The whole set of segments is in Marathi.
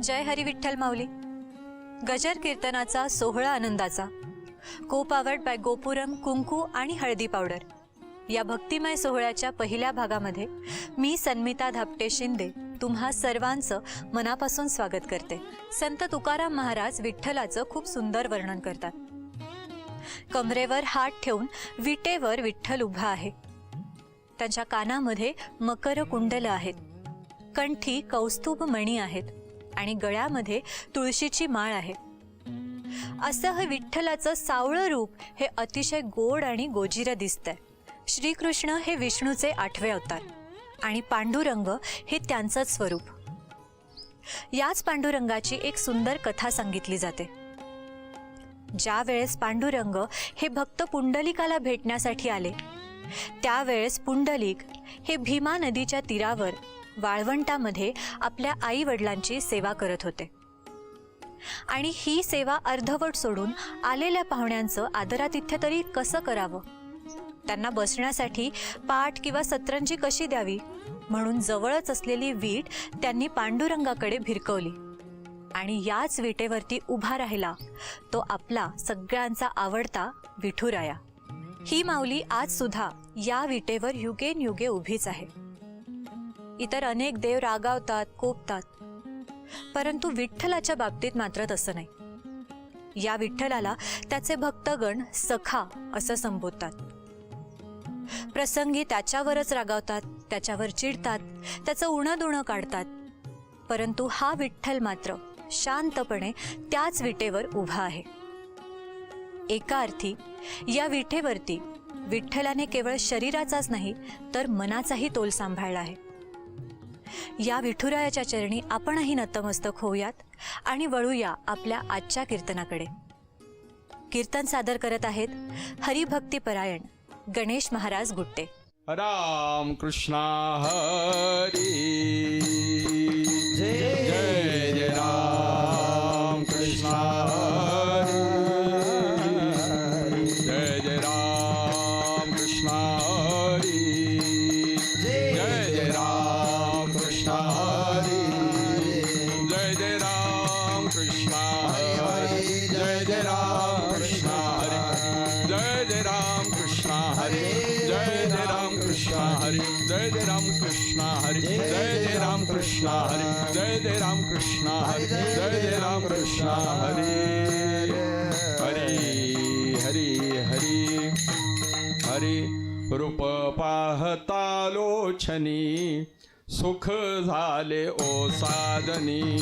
जय हरी विठ्ठल माऊली. गजर कीर्तनाचा सोहळा आनंदाचा, को पावर्ड बाय गोपुरम कुंकू आणि हळदी पावडर या भक्तिमय सोहळ्याच्या पहिल्या भागामध्ये मी सन्मिता धापटे शिंदे तुम्हा सर्वांचं मनापासून स्वागत करते. संत तुकाराम महाराज विठ्ठलाचं खूप सुंदर वर्णन करतात. कमरेवर हात ठेवून विटेवर विठ्ठल उभा आहे. त्यांच्या कानामध्ये मकर कुंडल आहेत, कंठी कौस्तुभ मणी आहेत आणि गळ्यामध्ये तुळशीची माळ आहे. असं हे विठ्ठलाचं सावळं रूप हे अतिशय गोड आणि गोजिरं दिसतंय. श्रीकृष्ण हे विष्णूचे 8वे अवतार आणि पांडुरंग हे त्यांचंच स्वरूप. याच पांडुरंगाची एक सुंदर कथा सांगितली जाते. ज्या वेळेस पांडुरंग हे भक्त पुंडलिकाला भेटण्यासाठी आले, त्यावेळेस पुंडलिक हे भीमा नदीच्या तीरावर वाळवंटामध्ये आपल्या आई वडिलांची सेवा करत होते आणि ही सेवा अर्धवट सोडून आलेल्या पाहुण्यांचं आदरातिथ्य तरी कसं करावं, त्यांना बसण्यासाठी पाट किंवा सतरंजी कशी द्यावी म्हणून जवळच असलेली वीट त्यांनी पांडुरंगाकडे भिरकवली आणि याच विटेवरती उभा राहिला तो आपला सगळ्यांचा आवडता विठुराया. ही माऊली आज सुद्धा या विटेवर युगेनयुगे उभीच आहे. इतर अनेक देव रागावतात, कोपतात, परंतु विठ्ठलाच्या बाबतीत मात्र तसं नाही. या विठ्ठलाला त्याचे भक्तगण सखा असं संबोधतात. प्रसंगी त्याच्यावरच रागावतात, त्याच्यावर चिडतात, त्याचं उणं काढतात, परंतु हा विठ्ठल मात्र शांतपणे त्याच विटेवर उभा आहे. एका अर्थी या विठेवरती विठ्ठलाने केवळ शरीराचाच नाही तर मनाचाही तोल सांभाळला आहे. या विठुरायाच्या चरणी आपणही नतमस्तक होऊयात आणि वळूया आपल्या आजच्या कीर्तनाकडे. कीर्तन सादर करत आहेत हरिभक्तीपरायण गणेश महाराज गुट्टे. राम कृष्ण हरी जय जय जय राम कृष्ण हरी जय जय राम कृष्ण हरी जय जय राम कृष्ण हरी जय जय राम कृष्ण हरी जय जय राम कृष्ण हरी जय जय राम कृष्ण हरी जय जय राम कृष्ण हरी जय जय राम कृष्ण हरी जय जय राम कृष्ण हरी जय जय राम कृष्ण हरी जय जय राम कृष्ण हरी हरी हरी हरी हरी. रूप पाहता लोचनी सुख झाले ओ साजनी,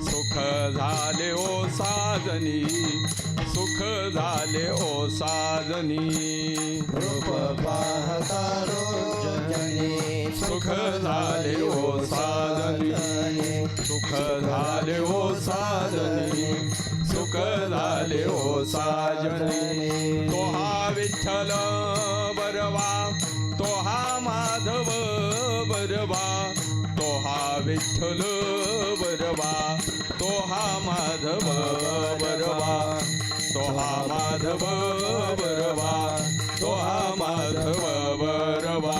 सुख झाले ओ साजनी, सुख झाले ओ साजनी. रूप पाहता लोचनी सुख झाले ओ साजनी, सुख झाले ओ साजनी, सुख झाले ओ साजनी. तो हा विठ्ठल बरवा, तो हा माधव बरवा, तो हा विठ्ठल बरवा, तो हा माधव बरवा, तो हा माधव बरवा, तो हा माधव बरवा.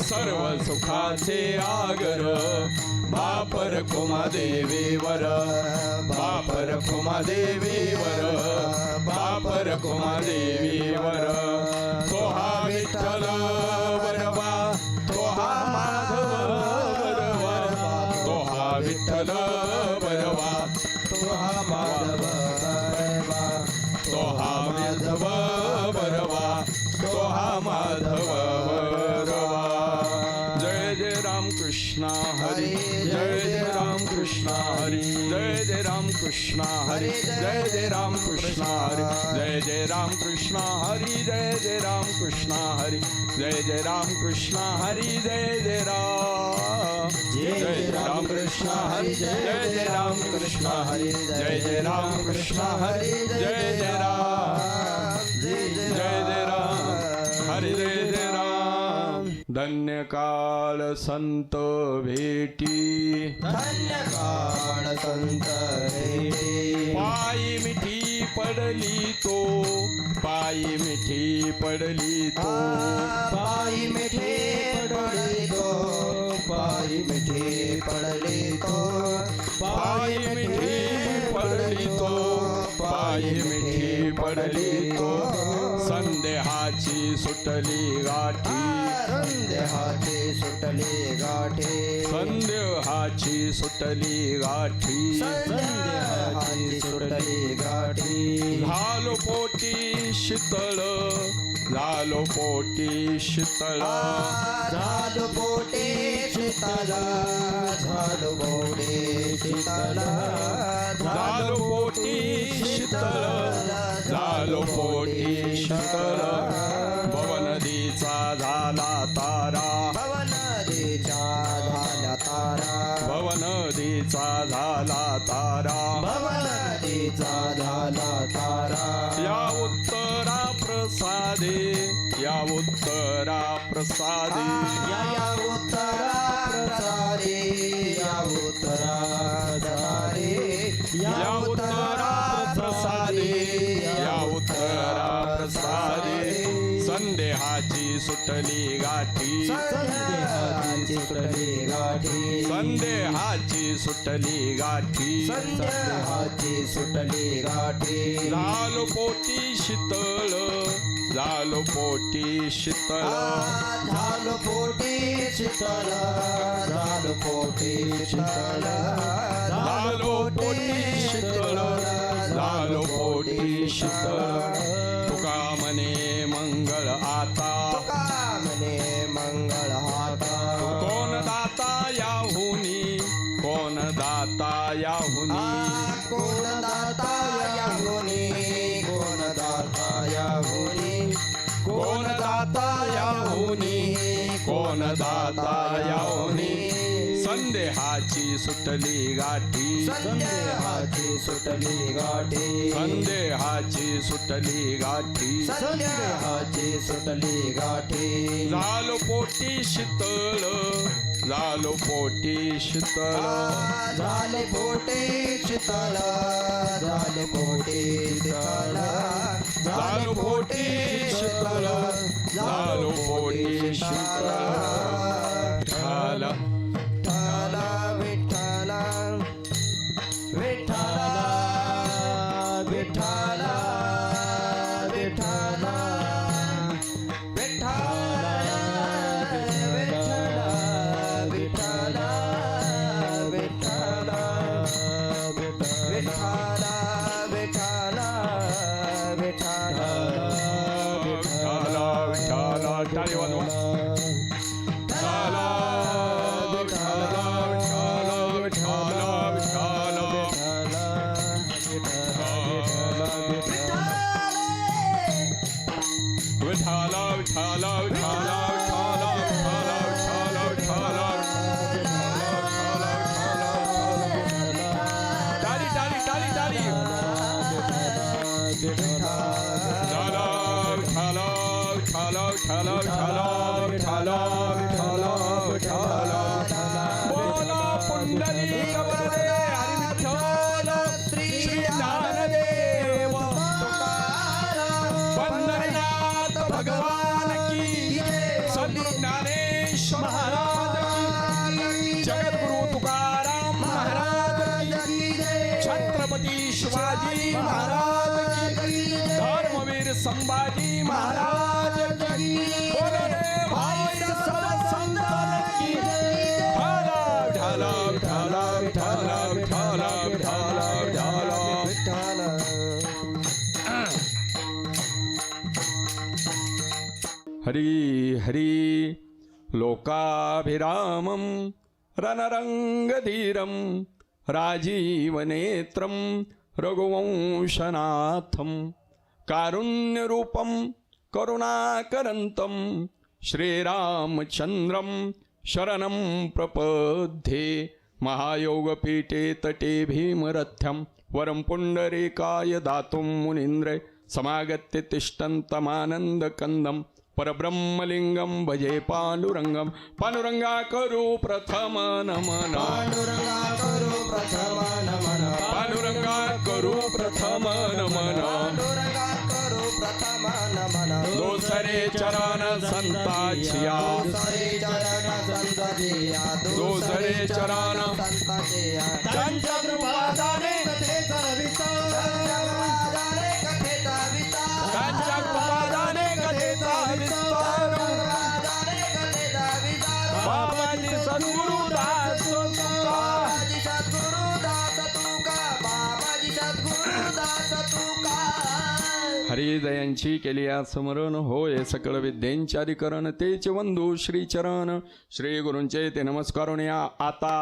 सर्व सुखाचे आगर बापर कुमादेवीवर, बापर कुमादेवीवर, बापर कुमादेवीवर. तो हा विठ्ठल बरवा, तो हा माधव बरवा, तो हा विठ्ठल बरवा, तो हा माधव बरवा, तो हा माधव बरवा, तो हा माधव बरवा. जय जय राम कृष्ण हरी जय जय राम कृष्ण हरी जय जय राम कृष्ण हरी जय जय राम कृष्ण हरी जय जय राम कृष्ण हरी जय जय राम कृष्ण हरी जय जय राम कृष्ण हरी जय जय राम कृष्ण हरी जय जय राम कृष्ण हरी जय जय राम कृष्ण हरी जय जय राम हरी जय जय राम. धन्य काळ संत भेटी, धन्य काळ संत भेटी. पायी मिठी पडली तो, पायी मिठी पडली तो, पायी मिठी पडली तो, पायी पायी मिठी पडली तो पायी मिठी पडली तो पायी मिठी पडली तो संदेहाची सुटली गाठी संदेहाची सुटली गाठी संदेहाची सुटली गाठी संदेहाची सुटली गाठी झालो पोटी शीतळ झालो पोटी शीतळ झालो पोटे शीतल झालो पोटे शीतल झालो पोटी शीतळ झालो पोटी शीतळ भवनदीचा झाला तारा भवनदीचा झाला तारा भवनदीचा झाला तारा भवनदीचा झाला तारा या उत्तरा प्रसादे या उत्तरा प्रसादे या उत्तरा प्रसारे या उत्तरा प्रसारे या उत्तरा प्रसादे या उत्तरा प्रसादे संदेहाची सुटली गाठी संदेहाची सुटली गाठी संदेहाची सुटली गाठी संदेहाची सुटली गाठी झालो पोटी शीतळ झालो पोटी शीतळ झालो पोटी शीतल झालो पोटी शीतल झालो पोटी शीतळ झालो पोटी शीतळ तुका म्हणे मंगळ आता कामने मंगळ हाता कोण दाता याहुनी कोण दाता याहुनी कोण दाता या गुणी कोण दाता या गुणी कोण दाता याहुनी कोण दाता याहुनी संदेहाची सुटली गाठी संदेहाची सुटली गाठी संदेहाची सुटली गाठी संदेहाची सुटली गाठी झालो पोटी शीतळ झालो पोटी शीतळ झाले पोटे शीतल झाले पोटे शीतल झालो पोटी शीतळ झालो पोटी शीतळ झाला विठ्ठल विठ्ठल विठ्ठल विठ्ठल विठ्ठल विठ्ठल विठ्ठल विठ्ठल विठ्ठल विठ्ठल विठ्ठल विठाला विठाला टाळी वाजवा विठाला विठाला विठाला विठाला विठाला विठाला विठाला विठाला विठाला विठाला विठाला विठाला टाळी टाळी टाळी टाळी विठाला विठाला विठाला विठाला विठाला विठाला विठाला बोला पुंडलिक वरदे हरी विठ्ठल श्री ज्ञानदेव पंढरीनाथ भगवान की सद्गुरु ज्ञानेश्वर महाराज की जगद्गुरु तुकाराम महाराज की छत्रपती शिवाजी महाराज की धर्मवीर संभाजी महाराज की बोलो रे भाई सब संतान की ढाला ढाला ढाला ढाला ढाला ढाला ढाला हरी हरी लोकाभिरामं रणरंगधीरं राजीवनेत्रं रघुवंशनाथं कारुण्यरूपं करुणाकरन्तं श्रीरामचन्द्रं शरणं प्रपद्ये महायोगपीठे तटे भीमरथ्यं वरं पुण्डरीकाय दातुं मुनीन्द्रे समागत्य तिष्ठन्तमानन्दकन्दं परब्रह्मलिंगं भजे पांडुरंगं पांडुरंगा करू प्रथम नमन पांडुरंगा करू प्रथम नमन पांडुरंगा करू प्रथम नमन पांडुरंगा करू प्रथम नमन दोसरे चरण संताचिया सरे चरण संत जिया दुसरे चरण संताचे या त्यांच्या कृपादाने कथेचा विस्तार कथेचा विस्तार त्यांच्या कृपादाने कथेचा विस्तार कथेचा विस्तार बाबाजी सद्गुरुदास तुका बाबाजी सद्गुरुदास तुका बाबाजी सद्गुरुदास तुका हरिदयांची केली या स्मरण होय सकळ विद्येंचे अधिकरण तेच वंदू श्रीचरण श्री गुरूंचे ते नमस्कारून या आता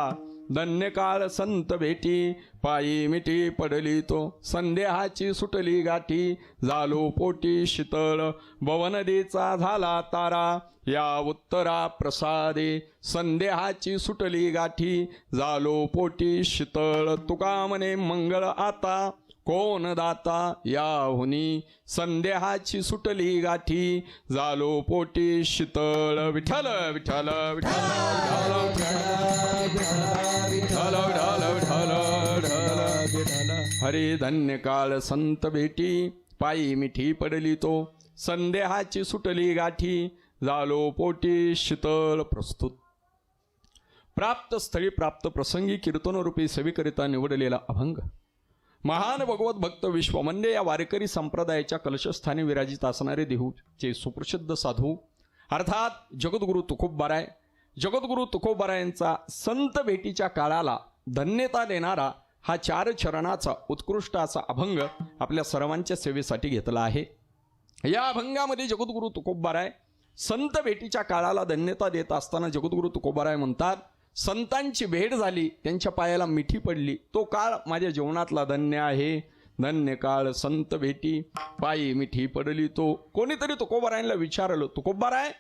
धन्य काळ संत भेटी पायी मिठी पडली तो संदेहाची सुटली गाठी झालो पोटी शीतळ भवनदीचा झाला तारा या उत्तरा प्रसादे संदेहाची सुटली गाठी झालो पोटी शीतळ तुका म्हणे मंगळ आता कोण दाता याहुनी संदेहाची सुटली गाठी झालो पोटी शीतळ विठ्ठल विठ्ठल विठ्ठल विठ्ठल विठ्ठल विठ्ठल हरी धन्य काळ संत भेटी पायी मिठी पडली तो संदेहाची सुटली गाठी झालो पोटी शीतळ. प्रस्तुत प्राप्त स्थळी प्राप्त प्रसंगी कीर्तनरूपी सेवेकरिता निवडलेला अभंग महान भगवत भक्त विश्वमंडे या वारकरी संप्रदायाच्या कलशस्थानी विराजित असणारे देहूचे सुप्रसिद्ध साधू अर्थात जगद्गुरु तुकोबाराय. जगद्गुरु तुकोबारायांचा संत भेटीच्या काळाला धन्यता देणारा हा 4 चरणाचा उत्कृष्ट असा अभंग आपल्या सर्वांच्या सेवेसाठी घेतला आहे. या अभंगामध्ये जगद्गुरु तुकोबाराय संत भेटीच्या काळाला धन्यता देत असताना जगद्गुरु तुकोबाराय म्हणतात, संतांची भेट झाली, त्यांच्या पायाला मिठी पडली, तो काळ माझ्या जीवनातला धन्य आहे. धन्य काळ संत भेटी पायी मिठी पडली तो. कोणीतरी तुकोबारायांना विचारलं, तुकोबाराय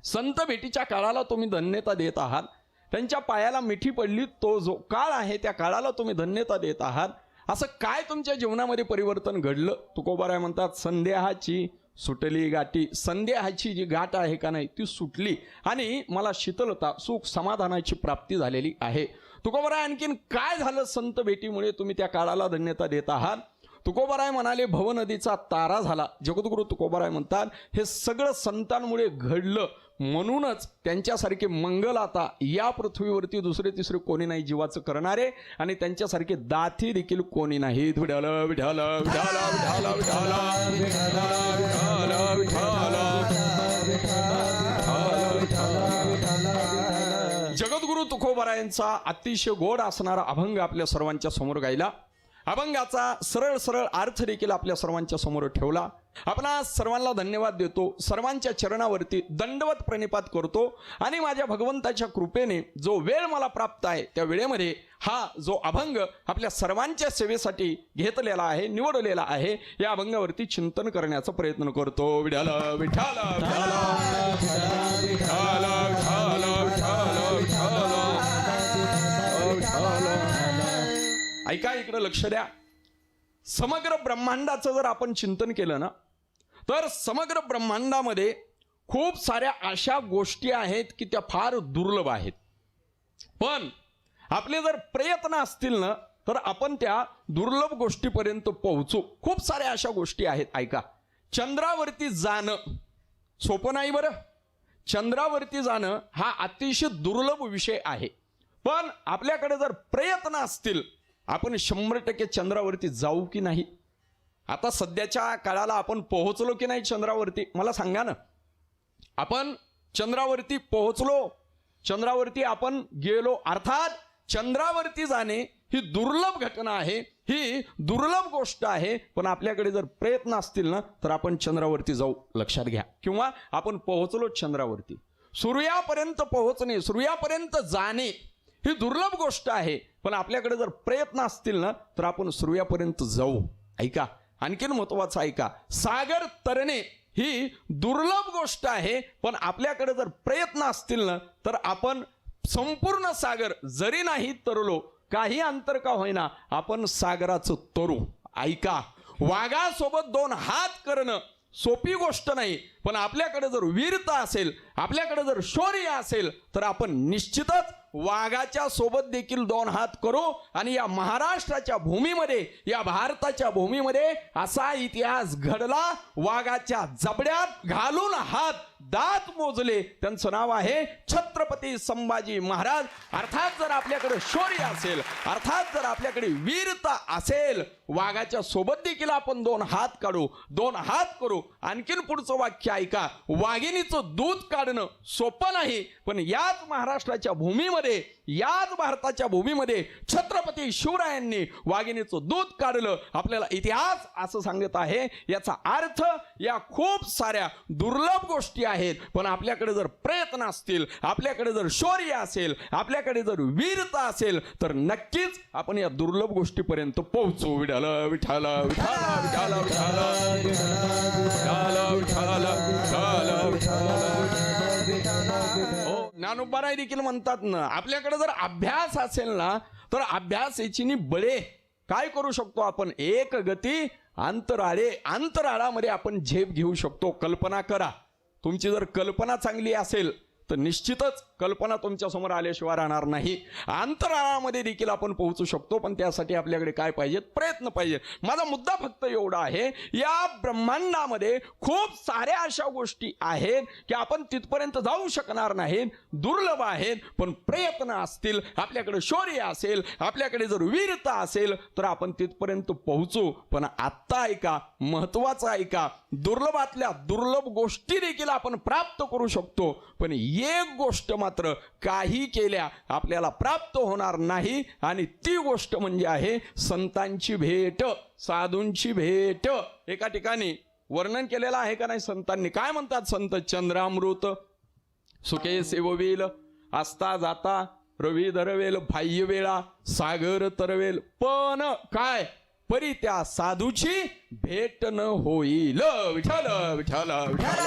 संत भेटीच्या काळाला तुम्ही धन्यता देत आहात, त्यांच्या पायाला मिठी पडली, तो जो काळ आहे त्या काळाला तुम्ही धन्यता देत आहात, असं काय तुमच्या जीवनामध्ये परिवर्तन घडलं? तुकोबाराय म्हणतात, संदेहाची सुटली गाठी. संदेहाची जी गाठ आहे का नाही ती सुटली आणि मला शीतलता सुख समाधानाची प्राप्ती झालेली आहे. तुकोबाराय आणखीन काय झालं संत भेटीमुळे तुम्ही त्या काळाला धन्यता देत आहात? तुकोबाराय म्हणाले, भवनदीचा तारा झाला. जगद्गुरु तुकोबाराय म्हणतात, हे सगळं संतांमुळे घडलं, म्हणूनच त्यांच्यासारखे मंगल आता या पृथ्वीवरती दुसरे तिसरे कोणी नाही जीवाचं करणारे, आणि त्यांच्यासारखे दाती देखील कोणी नाही. विठ्ठल विठ्ठल विठ्ठल विठ्ठल विठ्ठल. जगद्गुरु तुकोबारायांचा अतिशय गोड असणारा अभंग आपल्या सर्वांच्या समोर गायला. अभंगाचा सरळ सरळ अर्थ देखील आपल्या सर्वांच्या समोर ठेवला. आपणा सर्वांना धन्यवाद देतो, सर्वांच्या चरणावरती दंडवत प्रणिपात करतो आणि माझ्या भगवंताच्या कृपेने जो वेळ मला प्राप्त आहे त्या वेळेमध्ये हा जो अभंग आपल्या सर्वांच्या सेवेसाठी घेतलेला आहे, निवडलेला आहे, या अभंगावरती चिंतन करण्याचा प्रयत्न करतो. विठ्ठल विठ्ठल ऐका, इकडे लक्ष द्या. समग्र ब्रह्मांडाचं जर आपण चिंतन केलं ना, तर समग्र ब्रह्मांडामध्ये खूप साऱ्या अशा गोष्टी आहेत की त्या फार दुर्लभ आहेत, पण आपले जर प्रयत्न असतील ना तर आपण त्या दुर्लभ गोष्टीपर्यंत पोहोचू. खूप साऱ्या अशा गोष्टी आहेत. ऐका, चंद्रावरती जाणं सोपं नाही बरं. चंद्रावरती जाणं हा अतिशय दुर्लभ विषय आहे, पण आपल्याकडे जर प्रयत्न असतील आपण 100% चंद्रावरती जाऊ की नाही? आता सध्याच्या काळाला आपण पोहोचलो की नाही चंद्रावरती? मला सांगा ना. आपण चंद्रावरती पोहोचलो, चंद्रावरती आपण गेलो. अर्थात चंद्रावरती जाणे ही दुर्लभ घटना आहे, ही दुर्लभ गोष्ट आहे, पण आपल्याकडे जर प्रयत्न असतील ना तर आपण चंद्रावरती जाऊ. लक्षात घ्या. किंवा आपण पोहोचलो चंद्रावरती. सूर्यापर्यंत पोहोचणे, सूर्यापर्यंत जाणे ही दुर्लभ गोष्ट आहे, पण आपल्याकडे जर प्रयत्न असतील ना तर आपण सूर्यापर्यंत जाऊ. ऐका, आणखीन महत्वाचं ऐका, सागर तरणे ही दुर्लभ गोष्ट आहे, पण आपल्याकडे जर प्रयत्न असतील ना तर आपण संपूर्ण सागर जरी नाही तरलो, काही अंतर का होईना, आपण सागराचं तरू. ऐका, वाघासोबत 2 हात करणं सोपी गोष्ट नाही, पण आपल्याकडे जर वीरता असेल, आपल्याकडे जर शौर्य असेल, तर आपण निश्चितच वाघाच्या सोबत देखील 2 हात करू आणि या महाराष्ट्राच्या भूमीमध्ये, या भारताच्या भूमीमध्ये असा इतिहास घडला. वाघाच्या जबड्यात घालून हात दात मोजले, त्यांचं नाव आहे छत्रपती संभाजी महाराज. अर्थात जर आपल्याकडे शौर्य असेल, अर्थात जर आपल्याकडे वीरता असेल, वाघाच्या सोबत देखील आपण 2 हात काढू, 2 हात करू. आणखीन पुढचं वाक्य ऐका. वाघिणीचं दूध काढणं सोपं नाही, पण याच महाराष्ट्राच्या भूमीमध्ये, याच भारताच्या भूमीमध्ये छत्रपती शिवरायांनी वाघिणीचं दूध काढलं. आपल्याला इतिहास असं सांगत आहे. याचा अर्थ या खूप साऱ्या दुर्लभ गोष्टी आहेत, पण आपल्याकडे जर प्रयत्न असतील, आपल्याकडे जर शौर्य असेल, आपल्याकडे जर वीरता असेल, तर नक्कीच आपण या दुर्लभ गोष्टीपर्यंत पोहोचू. विठाल विठाल विठाल विठाल विठाल विठाल विठाल. ज्ञानोबाराय देखील म्हणतात ना, आपल्याकडे जर अभ्यास असेल ना, तर अभ्यासाची बळे काय करू शकतो आपण? एक गती अंतराळे, अंतराळामध्ये आपण झेप घेऊ शकतो. कल्पना करा, तुमची जर कल्पना चांगली असेल तर निश्चितच कल्पना तुमच्या समोर आल्याशिवाय राहणार नाही. अंतराळामध्ये देखील आपण पोहोचू शकतो, पण त्यासाठी आपल्याकडे काय पाहिजे? प्रयत्न पाहिजे. माझा मुद्दा फक्त एवढा आहे, या ब्रह्मांडामध्ये खूप साऱ्या अशा गोष्टी आहेत की आपण तिथपर्यंत जाऊ शकणार नाहीत, दुर्लभ आहेत. पण प्रयत्न असतील, आपल्याकडे शौर्य असेल, आपल्याकडे जर वीरता असेल, तर आपण तिथपर्यंत पोहोचू. पण आत्ता ऐका, महत्वाचं ऐका, दुर्लभातल्या दुर्लभ गोष्टी देखील आपण प्राप्त करू शकतो, पण एक गोष्ट मात्र काही केल्या आपल्याला प्राप्त होणार नाही, आणि ती गोष्ट म्हणजे आहे संतांची भेट, साधूंची भेट. एका ठिकाणी वर्णन केलेलं आहे का नाही संतांनी? काय म्हणतात संत? चंद्रामृत सुखे सेववेल, असता जाता रवी दरवेल, बाह्य वेळा सागर तरवेल, पण काय परी त्या साधूची भेट न होईल. विठाल विठाल विठाल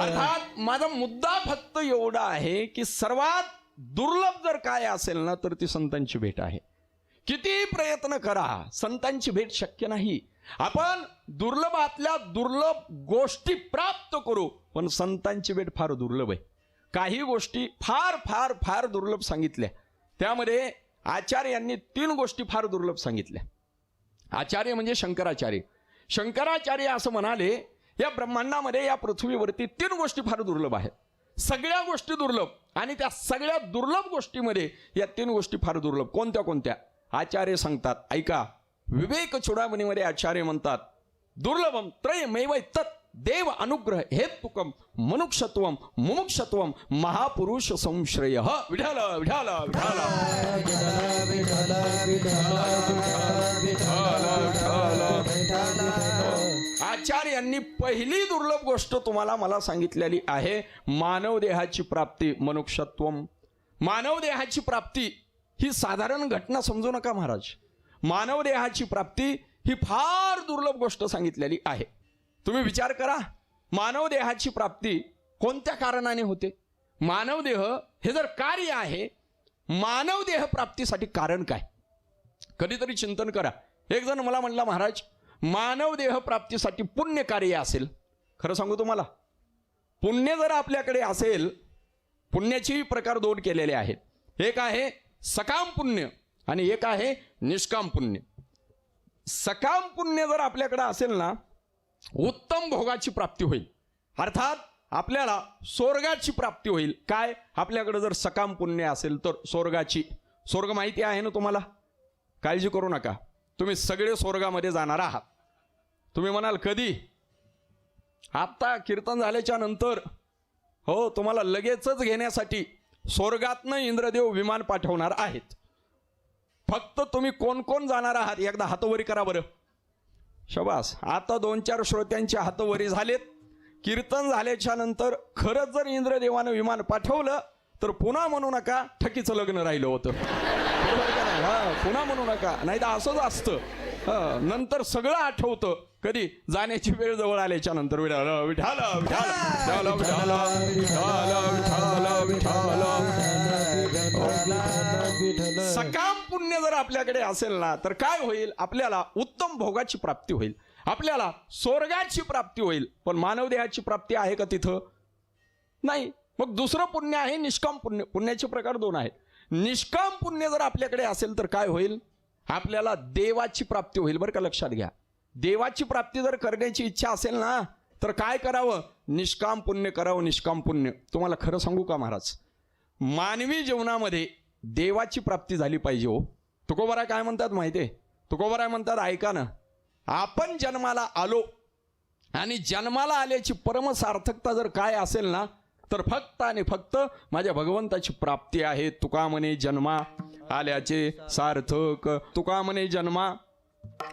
अर्थात माझा मुद्दा फक्त एवढा आहे की सर्वात दुर्लभ जर काय असेल ना, तर ती संतांची भेट आहे. किती प्रयत्न करा, संतांची भेट शक्य नाही. आपण दुर्लभातल्या दुर्लभ गोष्टी प्राप्त करू, पण संतांची भेट फार दुर्लभ आहे. काही गोष्टी फार फार फार दुर्लभ सांगितल्या. त्यामध्ये आचार्यांनी 3 गोष्टी फार दुर्लभ सांगितल्या. आचार्य म्हणजे शंकराचार्य. शंकराचार्य असं म्हणाले, या ब्रह्मांडामध्ये, या पृथ्वीवरती 3 गोष्टी फार दुर्लभ आहेत. सगळ्या गोष्टी दुर्लभ, आणि त्या सगळ्या दुर्लभ गोष्टीमध्ये या 3 गोष्टी फार दुर्लभ. कोणत्या कोणत्या? आचार्य सांगतात, ऐका. विवेक चूडामणीमध्ये आचार्य म्हणतात, दुर्लभम त्रयमेव तत् देव अनुग्रह हेतुकम मनुष्यत्वम मुमुक्षत्वम महापुरुष संश्रय. विठाल विठाल विठाल. आचार्यांनी पहिली दुर्लभ गोष्ट तुम्हाला मला सांगितलेली आहे, मानव देहाची प्राप्ती, मनुष्यत्वम. मानव देहाची प्राप्ती ही साधारण घटना समजू नका महाराज. मानव देहाची प्राप्ती ही फार दुर्लभ गोष्ट सांगितलेली आहे. तुम्ही विचार करा, मानव देहाची प्राप्ती कोणत्या कारणाने होते? मानव देह हे जर कार्य आहे, मानव देह प्राप्तीसाठी कारण काय? कधीतरी चिंतन करा. एक जण मला म्हणला, महाराज मानव देह प्राप्तीसाठी पुण्य कार्य असेल. खरं सांगू तुम्हाला, पुण्य जर आपल्याकडे असेल, पुण्याचे प्रकार 2 केलेले आहेत. एक आहे सकाम पुण्य आणि एक आहे निष्काम पुण्य. सकाम पुण्य जर आपल्याकडे असेल ना, उत्तम भोगाची प्राप्ती होईल. अर्थात आपल्याला स्वर्गाची प्राप्ती होईल. काय? आपल्याकडे जर सकाम पुण्य असेल तर स्वर्गाची. स्वर्ग माहिती आहे ना तुम्हाला? काळजी करू नका, तुम्ही सगळे स्वर्गामध्ये जाणार आहात. तुम्ही म्हणाल कधी? आता कीर्तन झाल्याच्या नंतर. हो, तुम्हाला लगेचच घेण्यासाठी स्वर्गातनं इंद्रदेव विमान पाठवणार आहेत. फक्त तुम्ही कोण कोण जाणार आहात एकदा हातवरी करा बरं. शबास. आता 2-4 श्रोत्यांचे हातवरी झालेत. कीर्तन झाल्याच्या नंतर खरंच जर इंद्रदेवानं विमान पाठवलं तर पुन्हा म्हणू नका ठकीचं लग्न राहिलं होतं. पुन्हा म्हणू नका, नाही तर असंच असतं. नंतर सगळं आठवतं कधी? जाण्याची वेळ जवळ आल्याच्या नंतर. विठाल विठाल विठाल विठाल विठाल विठाल विठाल विठाल. सकाम पुण्य जर आपल्याकडे असेल ना तर काय होईल, आपल्याला उत्तम भोगाची प्राप्ती होईल, आपल्याला स्वर्गाची प्राप्ती होईल. पण मानव देहाची प्राप्ती आहे का तिथं? नाही. मग दुसरं पुण्य आहे निष्काम पुण्य. पुण्याचे प्रकार दोन आहेत. निष्काम पुण्य जर आपल्याकडे असेल तर काय होईल, आपल्याला देवाची प्राप्ती होईल. बरं का, लक्षात घ्या. देवाची प्राप्ती जर करण्याची इच्छा असेल ना तर काय करावं, निष्काम पुण्य करावं. निष्काम पुण्य. तुम्हाला खरं सांगू का महाराज, मानवी जीवनामध्ये देवाची प्राप्ती झाली पाहिजे हो. तुकोबाराय काय म्हणतात माहितीये? तुकोबाराय म्हणतात, ऐका ना, आपण जन्माला आलो आणि जन्माला आल्याची परमसार्थकता जर काय असेल ना तर फक्त आणि फक्त माझ्या भगवंताची प्राप्ती आहे. तुका म्हणे जन्मा आल्याचे सार्थक, तुका म्हणे जन्मा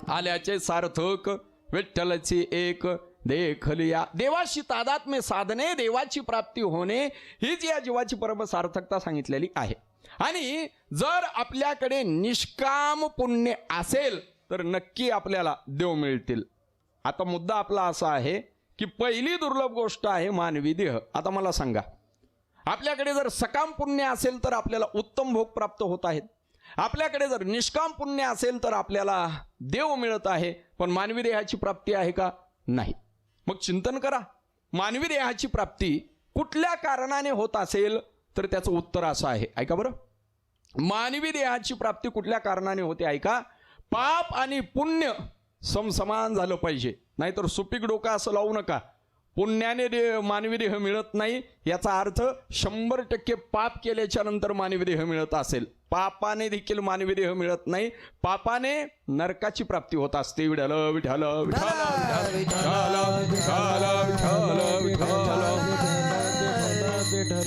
आल्याचे सार्थक, विठ्ठलची एक देखलिया. देवाशी तादात्म्य साधने, देवाची प्राप्ती होणे हीच या जीवाची परमसार्थकता सांगितलेली आहे. आणि जर आपल्याकडे निष्काम पुण्य असेल तर नक्की आपल्याला देव मिळतील. आता मुद्दा आपला असा आहे की पहिली दुर्लभ गोष्ट आहे मानवी देह. आता मला सांगा, आपल्याकडे जर सकाम पुण्य असेल तर आपल्याला उत्तम भोग प्राप्त होत आहेत, आपल्याकडे जर निष्काम पुण्य असेल तर आपल्याला देव मिळत आहे, पण मानवी देहाची प्राप्ती आहे का? नाही. मग चिंतन करा, मानवी देहाची प्राप्ती कुठल्या कारणाने होत असेल तर त्याचं उत्तर असं आहे. ऐका बरं, मानवी देहाची प्राप्ती कुठल्या कारणाने होते ऐका. पाप आणि पुण्य समसमान झालं पाहिजे. नाहीतर सुपीक डोकं असं लावू नका, पुण्याने मानवी देह मिळत नाही याचा अर्थ 100% पाप केल्याच्या नंतर मानवी देह मिळत असेल. पापाने देखील मानवी देह मिळत नाही, पापाने नरकाची प्राप्ती होत असते. विठ्ठल विठ्ठल विठ्ठल विठ्ठल.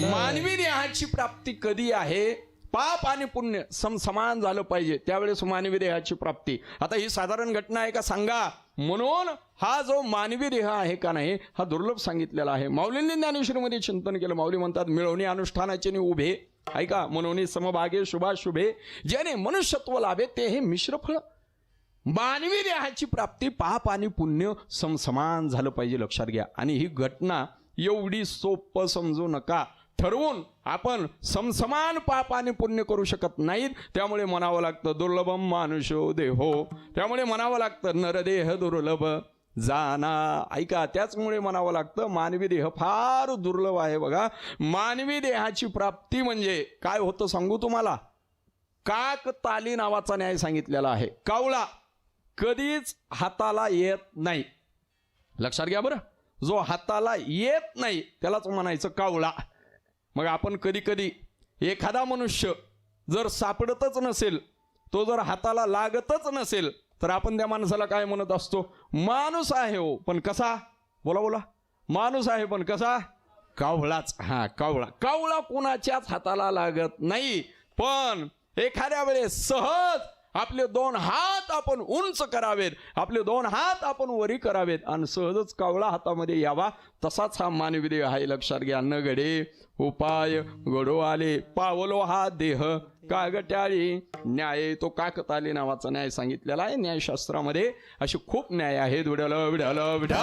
मानवी देहाची प्राप्ती कधी आहे, पाप आणि पुण्य समसमान झालं पाहिजे त्यावेळेस मानवी देहाची प्राप्ती. आता ही साधारण घटना आहे का सांगा. म्हणून हा जो मानवी देह आहे का नाही हा दुर्लभ सांगितलेला आहे. माऊलींनी ज्ञानेश्वरीमध्ये चिंतन केलं. माऊली म्हणतात, मिळवणी अनुष्ठानाचे नि उभे, ऐका, म्हणून समभागे शुभाशुभे, ज्याने मनुष्यत्व लाभे ते हे मिश्र फळ. मानवी देहाची प्राप्ती पाप आणि पुण्य समसमान झालं पाहिजे, लक्षात घ्या. आणि ही घटना एवढी सोपं समजू नका. ठरवून आपण समसमान पाप आणि पुण्य करू शकत नाहीत. त्यामुळे म्हणावं लागतं दुर्लभम मानुषो देहो. त्यामुळे म्हणावं लागतं नरदेह दुर्लभ जाना. ऐका, त्याचमुळे म्हणावं लागतं मानवी देह फार दुर्लभ आहे. बघा, मानवी देहाची प्राप्ती म्हणजे काय होतं सांगू तुम्हाला. काक ताली नावाचा न्याय सांगितलेला आहे. कावळा कधीच हाताला येत नाही. लक्षात घ्या बरं, जो हाताला येत नाही त्यालाच म्हणायचं कावळा. मग आपण कधी कधी एखादा मनुष्य जर सापडतच नसेल, तो जर हाताला लागतच नसेल तर आपण त्या माणसाला काय म्हणत असतो, माणूस आहे हो पण कसा. बोला बोला, माणूस आहे पण कसा, कावळाच. हा, कावळा. कावळा कोणाच्याच हाताला लागत नाही, पण एखाद्या वेळेस सहज आपले 2 हात आपण उंच करावेत, आपले 2 हात आपण वरी करावेत आणि सहजच कावळा हातामध्ये यावा. तसाच हा मानवी देह आहे. लक्षात घ्या. न घडे उपाय घडो आले, पावलो हा देह कागट्याळी. न्याय तो काकताली नावाचा न्याय सांगितलेला आहे न्यायशास्त्रामध्ये. असे खूप न्याय आहेत. विठ्ठल विठ्ठल विठ्ठल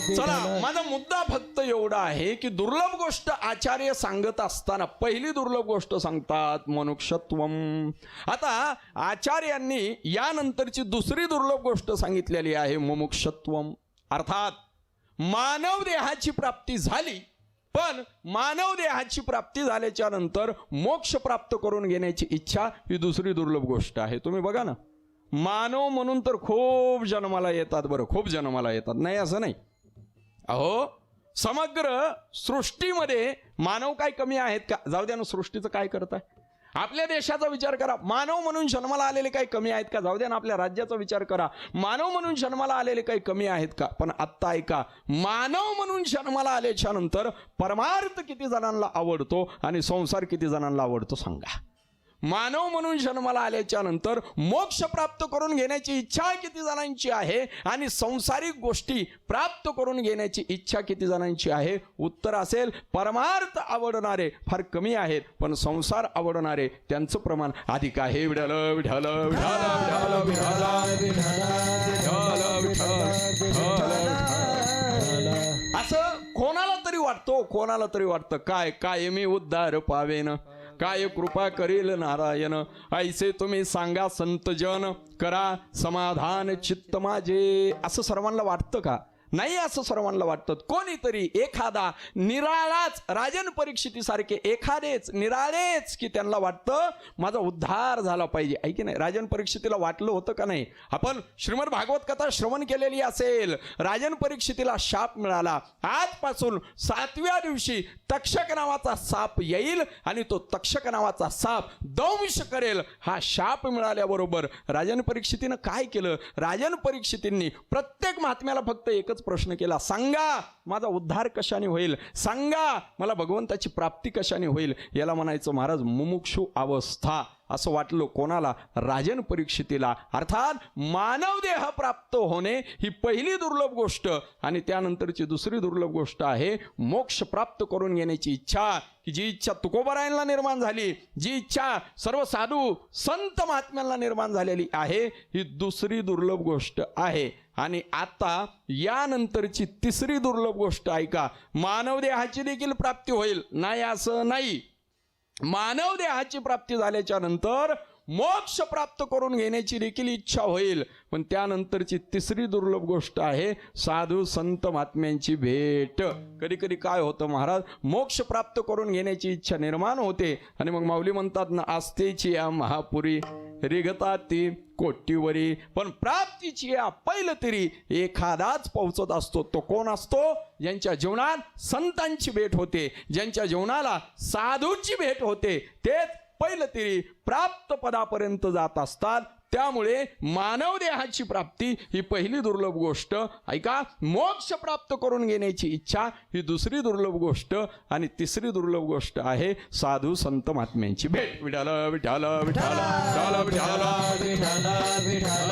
चला, माझा मुद्दा फक्त एवढा आहे की दुर्लभ गोष्ट आचार्य सांगत असताना पहिली दुर्लभ गोष्ट सांगतात मनुष्यत्वम. आता आचार्यांनी यानंतरची दुसरी दुर्लभ गोष्ट सांगितलेली आहे मुमुक्षत्वम. अर्थात मानव देहाची प्राप्ती झाली, पण मानव देहाची प्राप्ती झाल्याच्या नंतर मोक्ष प्राप्त करून घेण्याची इच्छा ही दुसरी दुर्लभ गोष्ट आहे. तुम्ही बघा ना, मानव म्हणून तर खूप जन्माला येतात. बरं, खूप जन्माला येतात, नाही असं नाही. अहो, समग्र सृष्टीमध्ये मानव काय कमी आहेत का? जाऊ द्या ना, सृष्टीचं काय करताय. आपल्या देशाचा विचार करा, मानव म्हणून जन्माला आलेले काही कमी आहेत का? जाऊ द्या ना, आपल्या राज्याचा विचार करा, मानव म्हणून जन्माला आलेले काही कमी आहेत का? पण आत्ता ऐका, मानव म्हणून जन्माला आल्याच्या नंतर परमार्थ किती जणांना आवडतो आणि संसार किती जणांना आवडतो सांगा. मानव म्हणून जन्माला आल्याच्या नंतर मोक्ष प्राप्त करून घेण्याची इच्छा किती जणांची आहे आणि संसारिक गोष्टी प्राप्त करून घेण्याची इच्छा किती जणांची आहे? उत्तर असेल परमार्थ आवडणारे फार कमी आहेत, पण संसार आवडणारे त्यांचं प्रमाण अधिक आहे. विठ्ठल विठ्ठल विठ्ठल विठ्ठल असं कोणाला तरी वाटतं काय मी उद्धार पावेन, काय कृपा करील नारायण, ऐसे तुम्ही सांगा संत जन, करा समाधान चित्त माझे. असं सर्वांना वाटतं का? नाही, असं सर्वांना वाटतं. कोणीतरी एखादा निराळाच, राजन परीक्षितीसारखे एखादेच निराळेच की त्यांना वाटतं माझा उद्धार झाला पाहिजे. ऐकी नाही, राजन परीक्षितीला वाटलं होतं का नाही? आपण श्रीमद भागवत कथा श्रवण केलेली असेल. राजन परीक्षितीला शाप मिळाला. आजपासून 7व्या दिवशी तक्षक नावाचा साप येईल आणि तो तक्षक नावाचा साप दंश करेल. हा शाप मिळाल्याबरोबर राजन परीक्षितीनं काय केलं? राजन परीक्षितींनी प्रत्येक महात्म्याला फक्त एकच प्रश्न केला, सांगा माझा उद्धार कशाने होईल, सांगा मला भगवंताची प्राप्ती कशाने होईल. याला म्हणायचं महाराज मुमुक्षु अवस्था. असं वाटलं कोणाला? राजन परीक्षितीला. अर्थात मानव देह प्राप्त होणे ही पहिली दुर्लभ गोष्ट आणि त्यानंतरची दुसरी दुर्लभ गोष्ट आहे मोक्ष प्राप्त करून घेण्याची इच्छा, की जी इच्छा तुकोबारायांना निर्माण झाली, जी इच्छा सर्व साधू संत महात्म्यांना निर्माण झालेली आहे, ही दुसरी दुर्लभ गोष्ट आहे. आणि आता यानंतरची तिसरी दुर्लभ गोष्ट ऐका, मानव देहाची देखील प्राप्ती होईल. नाही असं नाही, मानव देहाची प्राप्ती झाल्याच्या नंतर मोक्ष प्राप्त करून घेण्याची देखील इच्छा होईल. पण त्यानंतरची तिसरी दुर्लभ गोष्ट आहे साधू संत महात्म्यांची भेट. कधी कधी काय होतं महाराज, मोक्ष प्राप्त करून घेण्याची इच्छा निर्माण होते आणि मग माऊली म्हणतात ना, आस्थेची या महापुरी रिगता ती कोटीवरी, पण प्राप्तीची या पहिलं तरी एखादाच पोहोचत असतो. तो कोण असतो? ज्यांच्या जीवनात संतांची भेट होते, ज्यांच्या जीवनाला साधूची भेट होते, तेच पहिलं तरी प्राप्त पदापर्यंत जात असतात. त्यामुळे मानव देहाची प्राप्ती ही पहिली दुर्लभ गोष्ट ऐका, मोक्ष प्राप्त करून घेण्याची इच्छा ही दुसरी दुर्लभ गोष्ट आणि तिसरी दुर्लभ गोष्ट आहे साधू संत महात्म्यांची भेट. विठाल विठाल विठाल विठाल विठाल.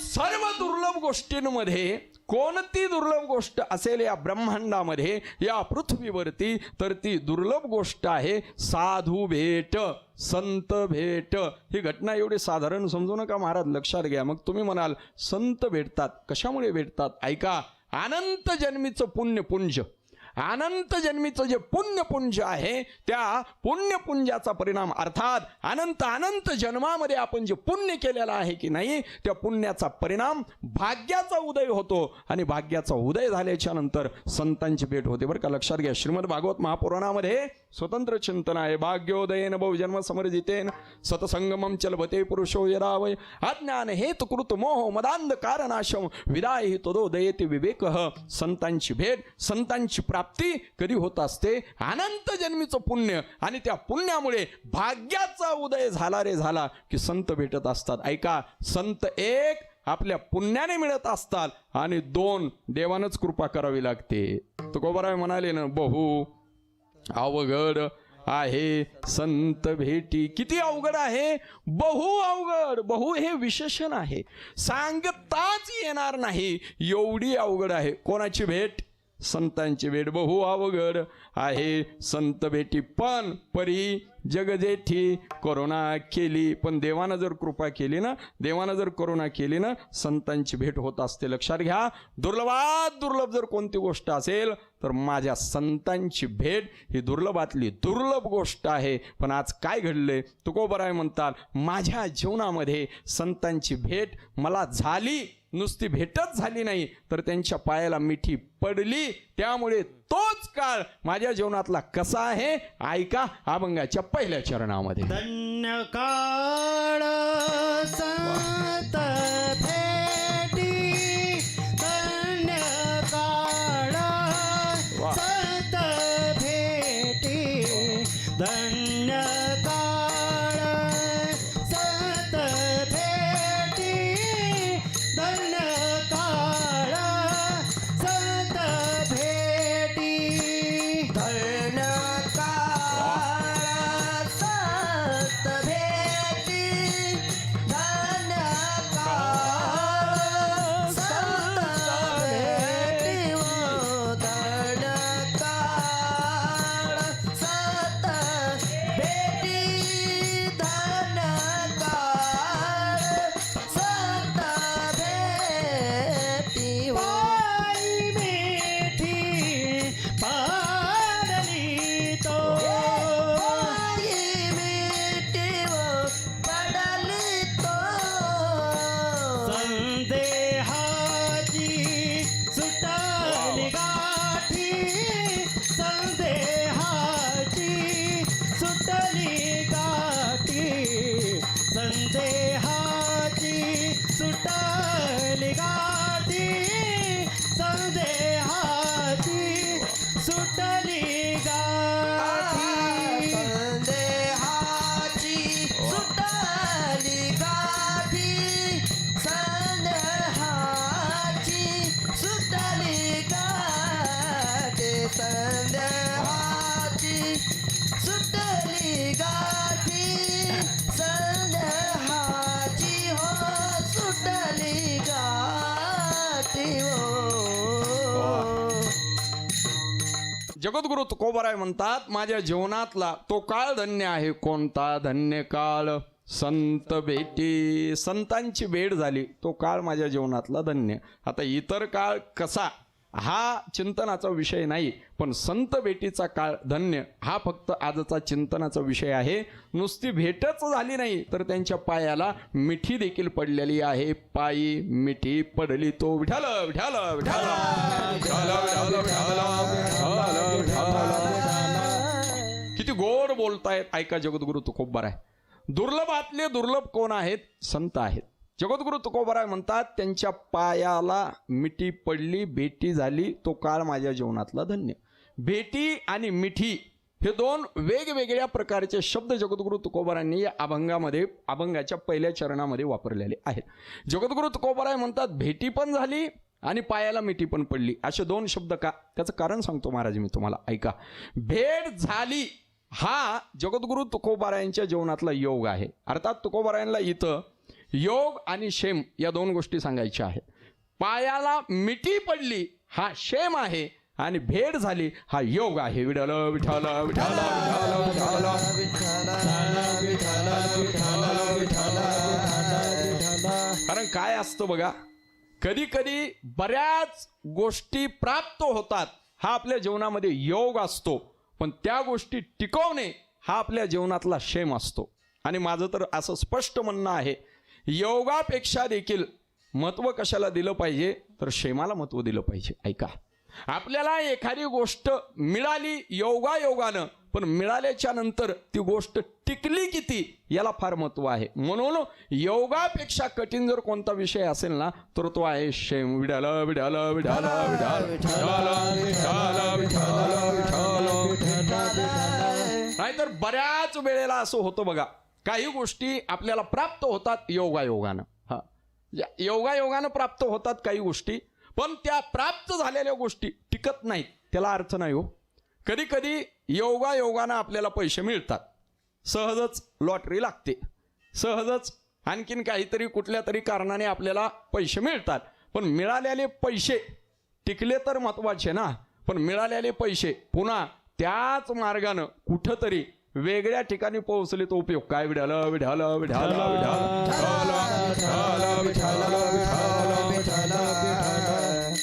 सर्व दुर्लभ गोष्टींमध्ये कोणती दुर्लभ गोष्ट असेल या ब्रह्मांडामध्ये, या पृथ्वीवरती, तर ती दुर्लभ गोष्ट आहे साधू भेट, संत भेट. ही घटना एवढी साधारण समजू नका महाराज, लक्षात घ्या. मग तुम्ही म्हणाल संत भेटतात, कशामुळे भेटतात? ऐका, अनंत जन्मीचं पुण्यपुंज, अनंत जन्मीचं जे पुण्यपुंज आहे त्या पुण्यपुंजाचा परिणाम, अर्थात अनंत अनंत जन्मामध्ये आपण जे पुण्य केलेलं आहे की नाही, त्या पुण्याचा परिणाम भाग्याचा उदय होतो आणि भाग्याचा उदय झाल्याच्या नंतर संतांची भेट होते. बरं का, लक्षात घ्या. श्रीमद भागवत महापुराणामध्ये स्वतंत्र चिंतन आहे. भाग्योदयेन बहुजन्म समर्जितेन सतसंगमम चलभते पुरुषो यदावय अज्ञान हेतुकृत मोह मदांध कारणाशम विदाय तदोदयेति विवेकः. संतांची भेट, संतांची प्राप्ती कधी होत असते? अनंत जन्मीचं पुण्य आणि त्या पुण्यामुळे भाग्याचा उदय झाला रे झाला की संत भेटत असतात. ऐका, संत एक आपल्या पुण्याने मिळत असतात आणि दोन देवानच कृपा करावी लागते. तुकोबाराय म्हणाले ना, बहु अवघड आहे संत भेटी. किती अवघड आहे? बहु अवघड. बहु हे विशेषण आहे, सांगताच येणार नाही एवढी अवघड आहे. कोणाची भेट? संतांची भेट. बहु अवघड आहे संत भेटी, पण परी जगजेठी करुणा केली. पण देवानं जर कृपा केली ना, देवानं जर करुणा केली ना, संतांची भेट होत असते. लक्षात घ्या, दुर्लभात दुर्लभ जर कोणती गोष्ट असेल तर माझ्या संतांची भेट ही दुर्लभातली दुर्लभ गोष्ट आहे. पण आज काय घडले? तुकोबाराय म्हणतात, माझ्या जीवनामध्ये संतांची भेट मला झाली, नुसती भेटच झाली नाही तर त्यांच्या पायाला मिठी पडली. त्यामुळे तोच काळ माझ्या जीवनातला कसा आहे ऐका अभंगाच्या पहिल्या चरणामध्ये. धन्य काळ संत भेटी, धन्य काळ संत भेटी, धन्य काळ संत भेटी, धन्य काळ संत भेटी, धन्य काळ संत भेटी, धन्य काळ संत भेटी, धन्य काळ संत सुटली गाठी संदेहाची हो सुटली गाठी हो. जगद्गुरु तुकोबाराय म्हणतात माझ्या जीवनातला तो काळ धन्य आहे. कोणता? धन्य काळ संत भेटी. संतांची भेट झाली तो काळ माझ्या जीवनातला धन्य. आता इतर काळ कसा हा चिंतनाचा विषय नाही, पण संत भेटीचा काळ धन्य हा फक्त आजचा चिंतनाचा विषय आहे. नुसती भेटच झाली नाही तर त्यांच्या पायाला मिठी देखील पडलेली आहे. पायी मिठी पडली तो विठाल विठाल विठाल विठाल विठाल विठाल विठाल. किती गोड बोलतायत ऐका जगद्गुरु तुकोबाराय. दुर्लभातले दुर्लभ कोण आहेत? संत आहेत. जगद्गुरु तुकोबाराय म्हणतात त्यांच्या पायाला मिठी पडली, भेटी झाली तो काळ माझ्या जीवनातला धन्य. भेटी आणि मिठी हे दोन वेगवेगळ्या प्रकारचे शब्द जगद्गुरु तुकोबारायांनी या अभंगामध्ये अभंगाच्या पहिल्या चरणामध्ये वापरलेले आहेत. जगद्गुरु तुकोबाराय म्हणतात भेटी पण झाली आणि पायाला मिठी पण पडली. असे दोन शब्द का? त्याचं कारण सांगतो महाराज मी तुम्हाला ऐका. भेट झाली हा जगद्गुरु तुकोबारायांच्या जीवनातला योग आहे. अर्थात तुकोबारायांना इथं योग आणि क्षेम या दोन गोष्टी सांगायच्या आहेत. पायाला मिठी पडली हा क्षेम आहे आणि भेट झाली हा योग आहे. विठ्ठल विठ्ठल विठ्ठल विठ्ठल. कारण काय असतं बघा, कधी कधी बऱ्याच गोष्टी प्राप्त होतात हा आपल्या जीवनामध्ये योग असतो, पण त्या गोष्टी टिकवणे हा आपल्या जीवनातला क्षेम असतो. आणि माझं तर असं स्पष्ट म्हणणं आहे, योगापेक्षा देखील महत्त्व कशाला दिलं पाहिजे तर क्षेमाला महत्त्व दिलं पाहिजे. ऐका, आपल्याला एखादी गोष्ट मिळाली योगायोगानं, पण मिळाल्याच्या नंतर ती गोष्ट टिकली किती याला फार महत्त्व आहे. म्हणून योगापेक्षा कठीण जर कोणता विषय असेल ना तर तो आहे क्षेम. विडाल विडाल विडाल नाहीतर बऱ्याच वेळेला असं होतं बघा, काही गोष्टी आपल्याला प्राप्त होतात योगायोगानं. हा, योगायोगानं प्राप्त होतात काही गोष्टी, पण त्या प्राप्त झालेल्या गोष्टी टिकत नाहीत. त्याला अर्थ नाही हो. कधी कधी योगायोगानं आपल्याला पैसे मिळतात, सहजच लॉटरी लागते, सहजच आणखीन काहीतरी कुठल्या तरी कारणाने आपल्याला पैसे मिळतात, पण मिळालेले पैसे टिकले तर महत्वाचे ना. पण मिळालेले पैसे पुन्हा त्याच मार्गानं कुठंतरी वेगळ्या ठिकाणी पोहोचले तो उपयोग काय? विडाल विडाल विडाल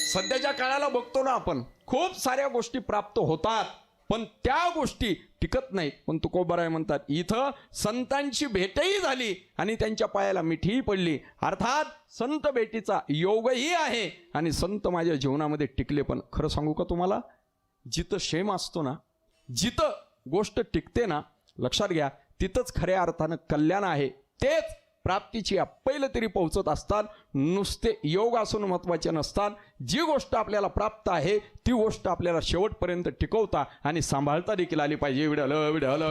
सध्याच्या काळाला बघतो ना आपण, खूप साऱ्या गोष्टी प्राप्त होतात पण त्या गोष्टी टिकत नाहीत. पण तुकोबाराय म्हणतात इथं संतांची भेटही झाली आणि त्यांच्या पायाला मिठीही पडली. अर्थात संत भेटीचा योगही आहे आणि संत माझ्या जीवनामध्ये टिकले. पण खरं सांगू का तुम्हाला, जिथं क्षेम असतो ना, जिथं गोष्ट टिकते ना, लक्षात घ्या तिथंच खऱ्या अर्थानं कल्याण आहे. तेच प्राप्तीची पहिलं तरी पोहोचत असतात. नुसते योग असून महत्वाचे नसतात. जी गोष्ट आपल्याला प्राप्त आहे ती गोष्ट आपल्याला शेवटपर्यंत टिकवता आणि सांभाळता देखील आली पाहिजे. विडल विडल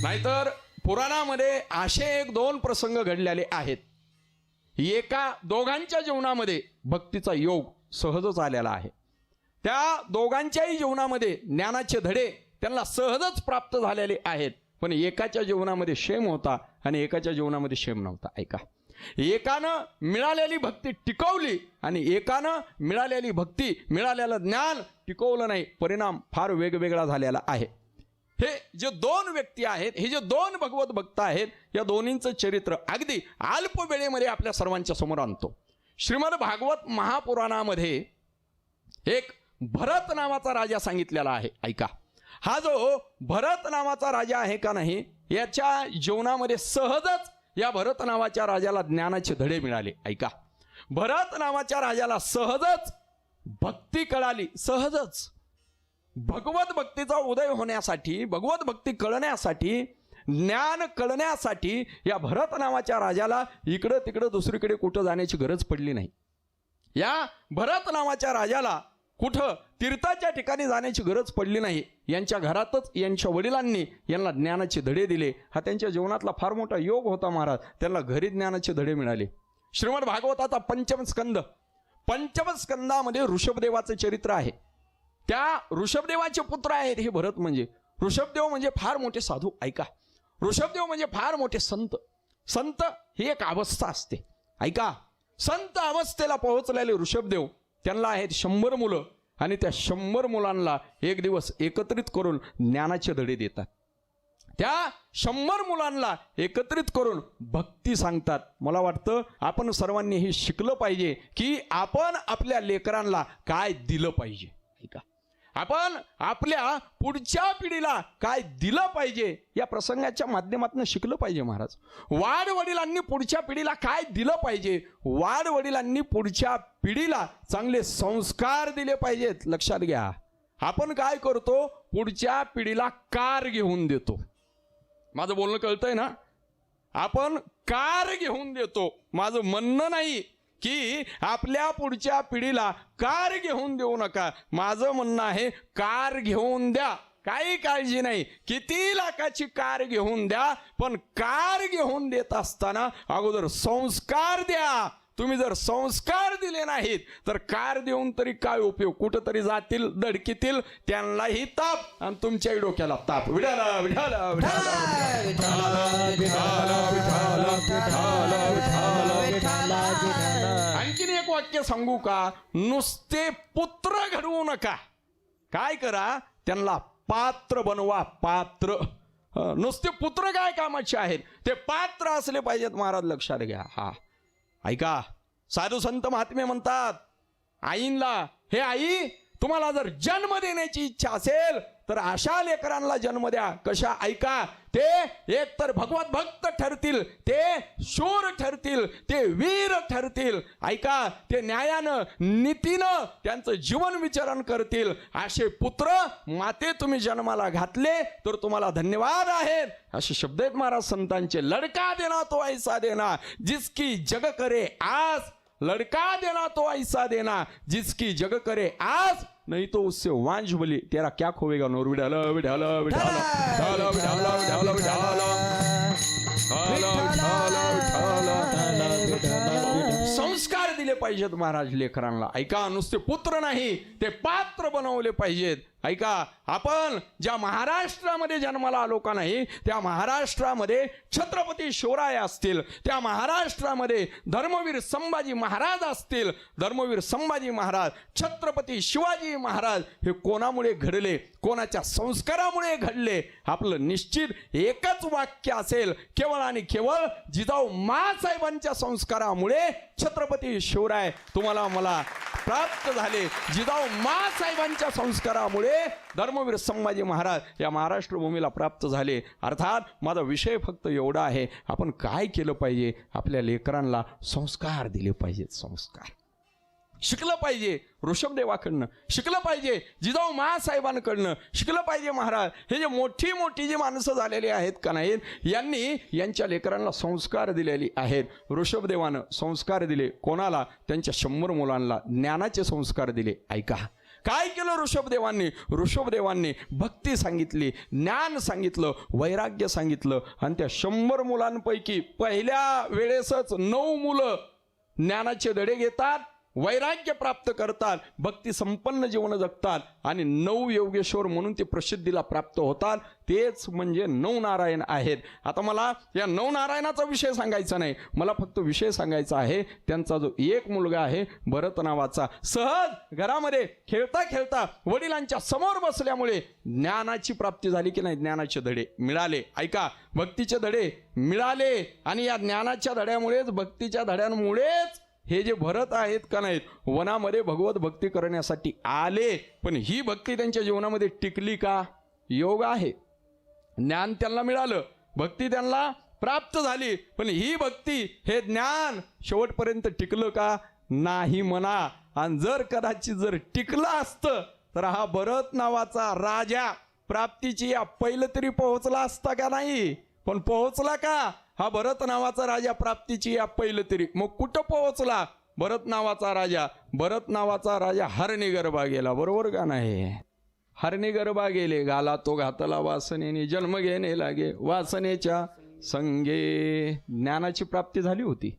नाहीतर पुराणामध्ये असे एक दोन प्रसंग घडलेले आहेत. एका दोघांच्या जीवनामध्ये भक्तीचा योग सहजच आलेला आहे. त्या दोघांच्याही जीवनामध्ये ज्ञानाचे धडे त्यांना सहजच प्राप्त झालेले आहेत. पण एकाच्या जीवनामध्ये क्षेम होता आणि एकाच्या जीवनामध्ये क्षेम नव्हता. ऐका, एकानं मिळालेली भक्ती टिकवली आणि एकानं मिळालेली भक्ती मिळालेलं ज्ञान टिकवलं नाही. परिणाम फार वेगवेगळा झालेला आहे. हे जे दोन व्यक्ती आहेत, हे जे दोन भगवत भक्त आहेत, या दोन्हींचं चरित्र अगदी अल्प वेळेमध्ये आपल्या सर्वांच्या समोर आणतो. श्रीमद भागवत महापुराणामध्ये एक भरत नावाचा राजा सांगितलेला आहे. ऐका, हा जो भरत नावाचा राजा आहे का नाही, याच्या जीवनामध्ये सहजच या भरत नावाच्या राजाला ज्ञानाचे धडे मिळाले. ऐका, भरत नावाच्या राजाला सहजच भक्ती कळाली. सहजच भगवत भक्तीचा उदय होण्यासाठी, भगवत भक्ती कळण्यासाठी, ज्ञान कळण्यासाठी या भरत नावाच्या राजाला इकडं तिकडं दुसरीकडे कुठं जाण्याची गरज पडली नाही. या भरत नावाच्या राजाला कुठं तीर्थाच्या ठिकाणी जाण्याची गरज पडली नाही. यांच्या घरातच यांच्या वडिलांनी यांना ज्ञानाचे धडे दिले. हा त्यांच्या जीवनातला फार मोठा योग होता महाराज. त्यांना घरी ज्ञानाचे धडे मिळाले. श्रीमद भागवताचा पंचम स्कंद पंचम स्कंदामध्ये ऋषभदेवाचं चरित्र आहे. त्या ऋषभदेवाचे पुत्र आहेत हे भरत. म्हणजे ऋषभदेव म्हणजे फार मोठे साधू. ऐका, ऋषभदेव म्हणजे फार मोठे संत. संत ही एक अवस्था असते. ऐका, संत अवस्थेला पोहोचलेले ऋषभदेव, त्यांना आहेत 100 मुलं आणि त्या 100 मुलांना एक दिवस एकत्रित करून ज्ञानाचे धडे देतात. त्या 100 मुलांना एकत्रित करून भक्ती सांगतात. मला वाटतं आपण सर्वांनी हे शिकलं पाहिजे की आपण आपल्या लेकरांना काय दिलं पाहिजे. ऐका, आपण आपल्या पुढच्या पिढीला काय दिलं पाहिजे या प्रसंगाच्या माध्यमातून शिकलं पाहिजे. महाराज, वाडवडिलांनी पुढच्या पिढीला काय दिलं पाहिजे. वाडवडिलांनी पुढच्या पिढीला चांगले संस्कार दिले पाहिजेत. लक्षात घ्या, आपण काय करतो, पुढच्या पिढीला कार घेऊन देतो. माझं बोलणं कळतंय ना? आपण कार घेऊन देतो. माझं म्हणणं नाही की आपल्या पुढच्या पिढीला कार घेऊन देऊ नका. माझं म्हणणं आहे कार घेऊन द्या, काही काळजी नाही. किती लाखाची कार घेऊन द्या, पण कार घेऊन देत असताना अगोदर संस्कार द्या. तुम्ही जर संस्कार दिले नाहीत तर कार देऊन तरी काय उपयोग. कुठंतरी जातील, धडकीतील, त्यांनाही ताप आणि तुमच्याही डोक्याला ताप. विठाला विठाला विठाला आणखीन एक वाक्य सांगू का? नुसते पुत्र घडवू नका. काय करा, त्यांना पात्र बनवा. पात्र. नुसते पुत्र काय कामाचे आहेत, ते पात्र असले पाहिजेत. महाराज लक्षात घ्या. हा, ऐका, साधू संत महात्मे म्हणतात आईंला, हे आई, तुम्हाला जर जन्म देण्याची इच्छा असेल तर अशा लेकरांना जन्म द्या. कशा? ऐका, ते एक तर भगवत भक्त ठरतील, ते शूर ठरतील, ते वीर ठरतील. ऐका, ते न्यायानं नीतीनं त्यांचं जीवन विचरण करतील. असे पुत्र माते तुम्ही जन्माला घातले तर तुम्हाला धन्यवाद आहेत. असे शब्द आहेत महाराज संतांचे. लडका देना तो ऐसा देना जिसकी जग करे आस. लड़का देना तो ऐसा देना जिसकी जग करे आस, नहीं तो उससे वांझ बोली तेरा क्या खोएगा. नोर विठाल विठाल विठाल विठाल विठाल विठाल. संस्कार दिले पाहिजेत महाराज लेकरांना. ऐका, नुसते पुत्र नाही, ते पात्र बनवले पाहिजेत. ऐका, आपण ज्या महाराष्ट्रामध्ये जन्माला आलो का नाही, त्या महाराष्ट्रामध्ये छत्रपती शिवराय असतील, त्या महाराष्ट्रामध्ये धर्मवीर संभाजी महाराज असतील. धर्मवीर संभाजी महाराज, छत्रपती शिवाजी महाराज हे कोणामुळे घडले, कोणाच्या संस्कारामुळे घडले. आपलं निश्चित एकच वाक्य असेल, केवळ आणि केवळ जिजाऊ माँसाहेबांच्या संस्कारामुळे छत्रपती शिवराय तुम्हाला मला प्राप्त झाले. जिजाऊ माँसाहेबांच्या संस्कारामुळे धर्मवीर संभाजी महाराज या महाराष्ट्र भूमीला प्राप्त झाले. अर्थात माझा विषय फक्त एवढा आहे, आपण काय केलं पाहिजे, आपल्या लेकरांना संस्कार दिले पाहिजेत. संस्कार शिकलं पाहिजे. ऋषभदेवाकडनं शिकलं पाहिजे, जिजाऊ माँसाहेबांकडनं शिकलं पाहिजे. महाराज हे जे मोठी मोठी जी माणसं झालेली आहेत का नाहीत, यांनी यांच्या लेकरांना संस्कार दिलेली आहेत. ऋषभदेवानं संस्कार दिले कोणाला? त्यांच्या 100 मुलांना ज्ञानाचे संस्कार दिले. ऐका, काय केलं ऋषभदेवांनी? ऋषभदेवांनी भक्ती सांगितली, ज्ञान सांगितलं, वैराग्य सांगितलं. आणि त्या 100 मुलांपैकी पहिल्या वेळेसच 9 मुलं ज्ञानाचे धडे घेतात, वैराग्य प्राप्त करतात, भक्ती संपन्न जीवन जगतात आणि 9 योगेश्वर म्हणून ते प्रसिद्धीला प्राप्त होतात. तेच म्हणजे 9 नारायण आहेत. आता मला या 9 नारायणाचा विषय सांगायचा नाही, मला फक्त विषय सांगायचा आहे त्यांचा जो एक मुलगा आहे भरत नावाचा. सहज घरामध्ये खेळता खेळता वडिलांच्या समोर बसल्यामुळे ज्ञानाची प्राप्ती झाली की नाही, ज्ञानाचे धडे मिळाले. ऐका, भक्तीचे धडे मिळाले आणि या ज्ञानाच्या धड्यामुळेच, भक्तीच्या धड्यांमुळेच हे जे भरत आहेत का नाहीत, वनामध्ये भगवत भक्ती करण्यासाठी आले. पण ही भक्ती त्यांच्या जीवनामध्ये टिकली का? योग आहे, ज्ञान त्यांना मिळालं, भक्ती त्यांना प्राप्त झाली, पण ही भक्ती, हे ज्ञान शेवटपर्यंत टिकलं का? नाही म्हणा. आणि जर कदाचित जर टिकलं असतं तर हा भरत नावाचा राजा प्राप्तीची या पहिलं तरी पोहोचला असता का नाही? पण पोहोचला का? हा भरत नावाचा राजा प्राप्तीची या पहिलं तरी. मग कुठं पोहोचला भरत नावाचा राजा? भरत नावाचा राजा हरणीगर्भा गेला, बरोबर का नाही? हरणीगर्भा गेले, गाला तो घातला वासनेने, जन्म घेणे लागे वासनेच्या संगे. ज्ञानाची प्राप्ती झाली होती,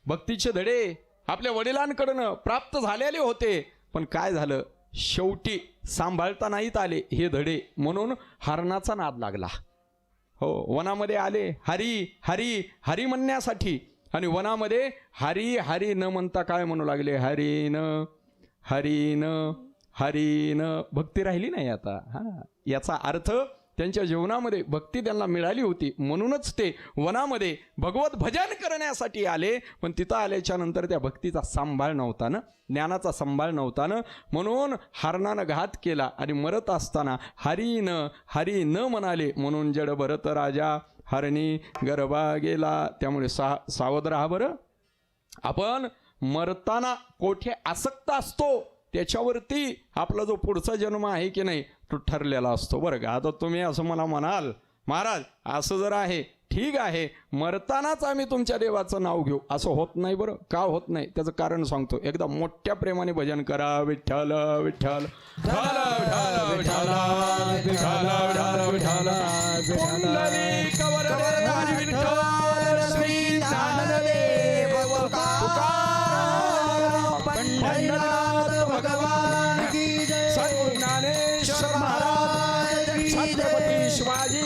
भक्तीचे धडे आपल्या वडिलांकडनं प्राप्त झालेले होते, पण काय झालं, शेवटी सांभाळता नाहीत आले हे धडे, म्हणून हरणाचा नाद लागला. हो, वनामध्ये आले हरी हरी हरी म्हणण्यासाठी, आणि वनामध्ये हरी हरी न म्हणता काय म्हणू लागले, हरीन हरीन हरीन. भक्ती राहिली नाही आता. याचा अर्थ त्यांच्या जीवनामध्ये भक्ती त्यांना मिळाली होती, म्हणूनच ते वनामध्ये भगवत भजन करण्यासाठी आले. पण तिथं आल्याच्या नंतर त्या भक्तीचा सांभाळ नव्हता ना, ज्ञानाचा सांभाळ नव्हता ना, म्हणून हरणानं घात केला. आणि मरत असताना हरी न म्हणाले, म्हणून जड भरत राजा हरणी गर्भा गेला. त्यामुळे सावध राहा बरं. आपण मरताना कोठे आसक्त असतो त्याच्यावरती आपला जो पुढचा जन्म आहे की नाही तो ठरलेला असतो बरं का. आता तुम्ही असं मला म्हणाल, महाराज असं जर आहे, ठीक आहे, मरतानाच आम्ही तुमच्या देवाचं नाव घेऊ, असं होत नाही बरं. का होत नाही त्याचं कारण सांगतो. एकदा मोठ्या प्रेमाने भजन करा. विठ्ठल विठ्ठल विठ्ठल विठ्ठल विठ्ठल विठ्ठल पुंडलिक वरदे विठ्ठल श्री ज्ञानदेव तुकाराम पंढरीनाथ भगवान की जय. ज्ञानेश्वर महाराज की जय. छत्रपती शिवाजी